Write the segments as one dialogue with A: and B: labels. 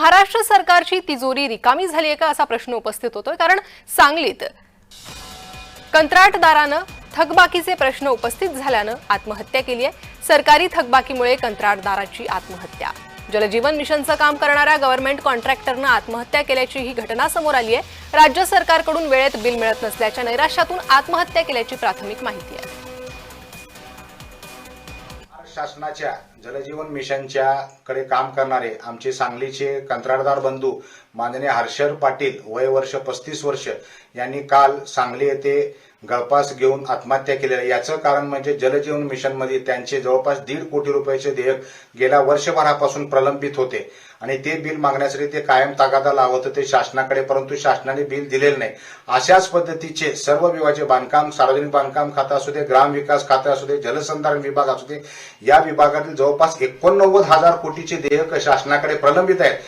A: महाराष्ट्र सरकारची तिजोरी रिकामी झाली आहे का असा प्रश्न उपस्थित होतोय। कारण सांगलीत कंत्राटदारानं थकबाकीचे प्रश्न उपस्थित झाल्यानं आत्महत्या केली आहे। सरकारी थकबाकीमुळे कंत्राटदाराची आत्महत्या। जलजीवन मिशनचं काम करणाऱ्या गव्हर्नमेंट कॉन्ट्रॅक्टरनं आत्महत्या केल्याची ही घटना समोर आली आहे। राज्य सरकारकडून वेळेत बिल मिळत नसल्याच्या नैराश्यातून आत्महत्या केल्याची प्राथमिक माहिती आहे।
B: शासनाच्या जलजीवन मिशनच्या कडे काम करणारे आमचे सांगलीचे कंत्राटदार बंधू माननीय हर्षल पाटील वय वर्ष 35 वर्ष यांनी काल सांगली येथे गळफास घेऊन आत्महत्या केली आहे। याचं कारण म्हणजे जलजीवन मिशन मध्ये त्यांचे जवळपास 1.5 कोटी रुपयाचे देयक गेल्या वर्षभरापासून प्रलंबित होते आणि ते बिल मागण्यासाठी ते कायम तगादा लावत होते शासनाकडे, परंतु शासनाने बिल दिलेले नाही। अशाच पद्धतीचे सर्व विभागाचे बांधकाम, सार्वजनिक बांधकाम खातं असू दे, ग्रामविकास खातं असू दे, जलसंधारण विभाग असू दे, या विभागातील जवळपास 89,000 कोटीचे देयक शासनाकडे प्रलंबित आहेत।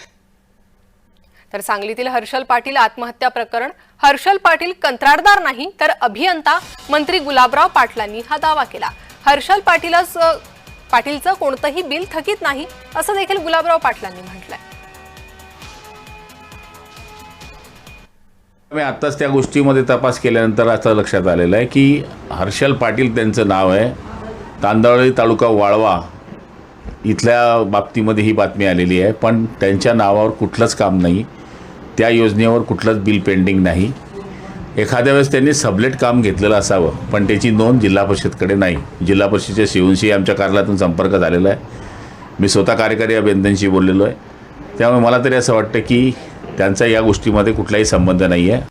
A: तर सांगलीतील हर्षल पाटील आत्महत्या प्रकरण, हर्षल पाटील कंत्राटदार नाही तर अभियंता, मंत्री गुलाबराव पाटलांनी हा दावा केला। हर्षल पाटीलचं कोणतंही बिल थकीत नाही असं देखील गुलाबराव पाटलांनी म्हटलंय।
C: मी आत्ताच त्या गोष्टीमध्ये तपास केल्यानंतर असं लक्षात आलेलं आहे की हर्षल पाटील त्यांचं नाव आहे। तांदळी तालुका वाळवा इथल्या बाबतीमध्ये ही बातमी आलेली आहे, पण त्यांच्या नावावर कुठलंच काम नाही, त्या योजनेवर कुठलंच बिल पेंडिंग नाही। एखाद्या वेळेस त्यांनी सबलेट काम घेतलेलं असावं, पण त्याची नोंद जिल्हा परिषदकडे नाही। जिल्हा परिषदेच्या शिवूंशी आमच्या कार्यालयातून संपर्क झालेला आहे, मी स्वतः कार्यकारी अभियंत्यांशी बोललेलो आहे। त्यामुळे मला तरी असं वाटतं की त्यांचा या गोष्टीमध्ये कुठलाही संबंध नाही आहे।